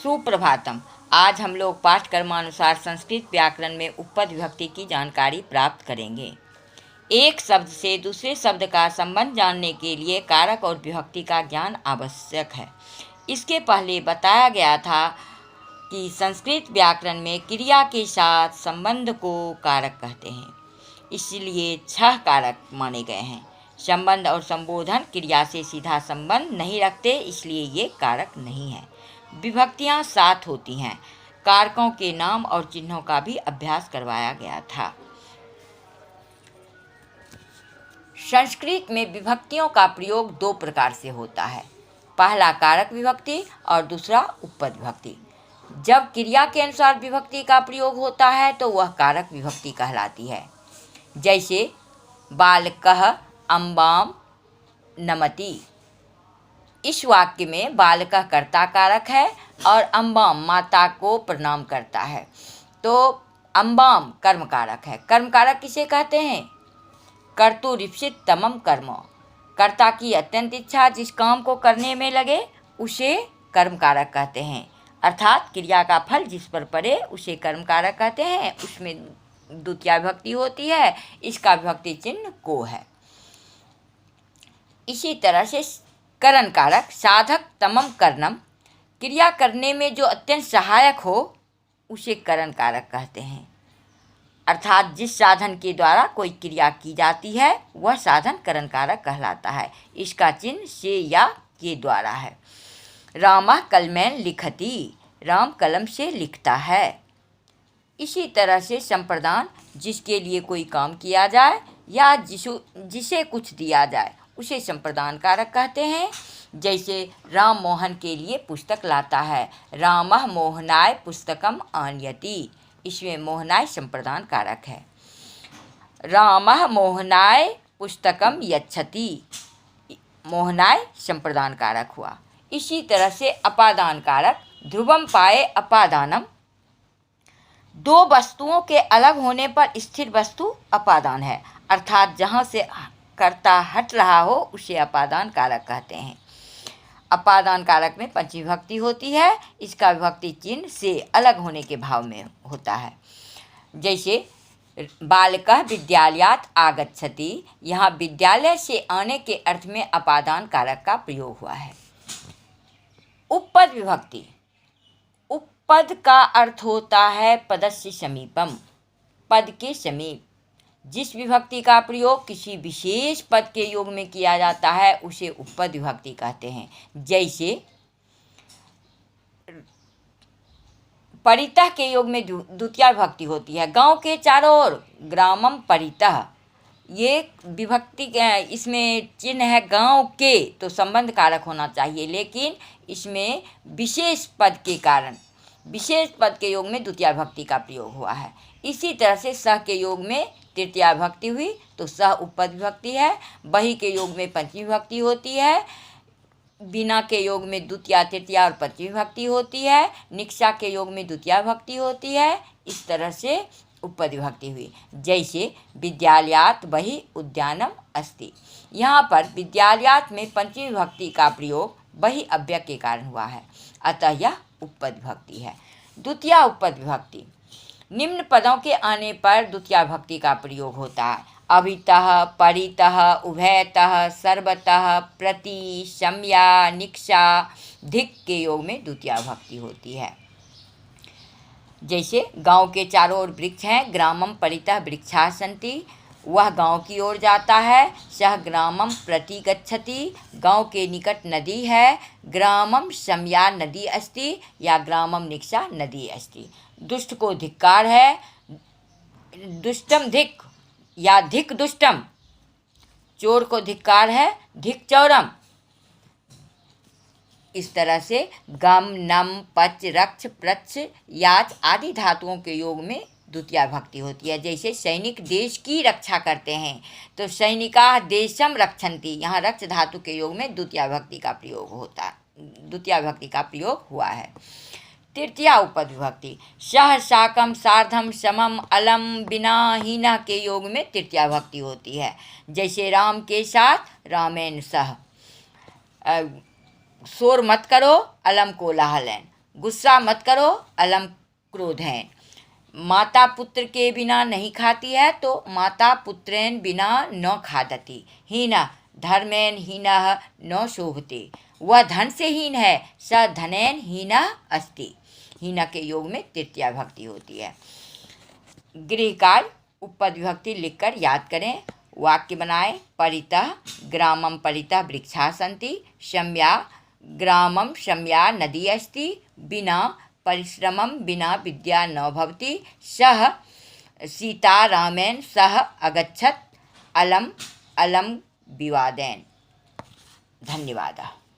सुप्रभातम। आज हम लोग पाठ्यक्रमानुसार संस्कृत व्याकरण में उपपद विभक्ति की जानकारी प्राप्त करेंगे। एक शब्द से दूसरे शब्द का संबंध जानने के लिए कारक और विभक्ति का ज्ञान आवश्यक है। इसके पहले बताया गया था कि संस्कृत व्याकरण में क्रिया के साथ संबंध को कारक कहते हैं, इसलिए 6 कारक माने गए हैं। संबंध और संबोधन क्रिया से सीधा संबंध नहीं रखते, इसलिए ये कारक नहीं है। विभक्तियाँ 7 होती हैं। कारकों के नाम और चिन्हों का भी अभ्यास करवाया गया था। संस्कृत में विभक्तियों का प्रयोग 2 प्रकार से होता है। पहला कारक विभक्ति और दूसरा उपपद विभक्ति। जब क्रिया के अनुसार विभक्ति का प्रयोग होता है तो वह कारक विभक्ति कहलाती है। जैसे बालकः अम्बाम नमति। इस वाक्य में बालकः कर्ता कारक है और अम्बाम माता को प्रणाम करता है, तो अम्बाम कर्म कारक है। कर्म कारक किसे कहते हैं? कर्तुरीप्सित तमम कर्म। कर्ता की अत्यंत इच्छा जिस काम को करने में लगे उसे कर्म कारक कहते हैं, अर्थात क्रिया का फल जिस पर पड़े उसे कर्म कारक कहते हैं। उसमें द्वितीया विभक्ति होती है, इसका विभक्ति चिन्ह को है। इसी तरह से करण कारक साधक तमम कर्णम। क्रिया करने में जो अत्यंत सहायक हो उसे करण कारक कहते हैं, अर्थात जिस साधन के द्वारा कोई क्रिया की जाती है वह साधन करण कारक कहलाता है। इसका चिन्ह से या के द्वारा है। रामः कलमेन लिखति। राम कलम से लिखता है। इसी तरह से संप्रदान जिसके लिए कोई काम किया जाए या जिसे कुछ दिया जाए उसे संप्रदान कारक कहते हैं। जैसे राम मोहन के लिए पुस्तक लाता है। रामः मोहनाय पुस्तकम आनयति। इसमें मोहनाय संप्रदान कारक है। रामः मोहनाय पुस्तकम यच्छति। मोहनाय संप्रदान कारक हुआ। इसी तरह से अपादान कारक ध्रुवम पाए अपादानम। 2 वस्तुओं के अलग होने पर स्थिर वस्तु अपादान है, अर्थात जहाँ से कर्ता हट रहा हो उसे अपादान कारक कहते हैं। अपादान कारक में पंचमी विभक्ति होती है। इसका विभक्ति चिन्ह से अलग होने के भाव में होता है। जैसे बालकः विद्यालयात् आगच्छति। यहाँ विद्यालय से आने के अर्थ में अपादान कारक का प्रयोग हुआ है। उपपद विभक्ति। उपपद का अर्थ होता है पदस्य समीपम, पद के समीप। जिस विभक्ति का प्रयोग किसी विशेष पद के योग में किया जाता है उसे उपपद विभक्ति कहते हैं। जैसे परितः के योग में द्वितीया विभक्ति होती है। गांव के चारों ओर ग्रामम परितः। ये विभक्ति इसमें चिन्ह है गांव के, तो संबंध कारक होना चाहिए, लेकिन इसमें विशेष पद के कारण विशेष पद के योग में द्वितीया विभक्ति का प्रयोग हुआ है। इसी तरह से सह के योग में तृतीया विभक्ति हुई तो सह उपपद विभक्ति है। बही के योग में पंचमी विभक्ति होती है। बिना के योग में द्वितीया तृतीया और पंचमी विभक्ति होती है। निक्षा के योग में द्वितीया विभक्ति होती है। इस तरह से उपपद विभक्ति हुई। जैसे विद्यालयात् बहि उद्यानम अस्ति। यहाँ पर विद्यालयात् में पंचमी विभक्ति का प्रयोग बहि अव्यय के कारण हुआ है, अतः यह उपपद विभक्ति है। द्वितीया उपपद विभक्ति। निम्न पदों के आने पर द्वितीया विभक्ति का प्रयोग होता है। अभितः, परितः, उभयतः, सर्वतः, प्रति, सम्या, निक्षा, धिक् के योग में द्वितीया विभक्ति होती है। जैसे गांव के चारों ओर वृक्ष हैं। ग्रामम परितः वृक्षाः सन्ति। वह गांव की ओर जाता है। सह ग्रामम प्रति गच्छति। गांव के निकट नदी है। ग्रामम सम्या नदी अस्ति या ग्रामम निक्षा नदी अस्ति। दुष्ट को धिक्कार है। दुष्टम धिक् या धिक् दुष्टम। चोर को धिक्कार है। धिक् चौरम। इस तरह से गम, नम, पच, रक्ष, प्रच्छ, याच आदि धातुओं के योग में द्वितीया विभक्ति होती है। जैसे सैनिक देश की रक्षा करते हैं तो सैनिका देशम रक्षन्ति। यहाँ रक्ष धातु के योग में द्वितीया विभक्ति का प्रयोग हुआ है। तृतीया उपपद विभक्ति। सह, साकम, सार्धम, समम, अलम, बिना, हीना के योग में तृतीया विभक्ति होती है। जैसे राम के साथ रामेण सह। शोर मत करो, अलम कोलाहलन। गुस्सा मत करो, अलम क्रोधेन। माता पुत्र के बिना नहीं खाती है तो माता पुत्रेन बिना न खादति। हीन धर्मेन हीनः न शोभते। वह धन से हीन है, स धनेन हीनः अस्ति। हीना के योग में तृतीया भक्ति होती है। गृह कार्य उपपद विभक्ति लिखकर याद करें। वाक्य बनाएं। परितः ग्रामं परितः वृक्षाः सन्ति। शम्या ग्रामं शम्या नदी अस्ति। बिना परिश्रमं बिना विद्या न भवति। सः सीतारामेण सह अगच्छत्। अलम अलम विवादेन। धन्यवाद।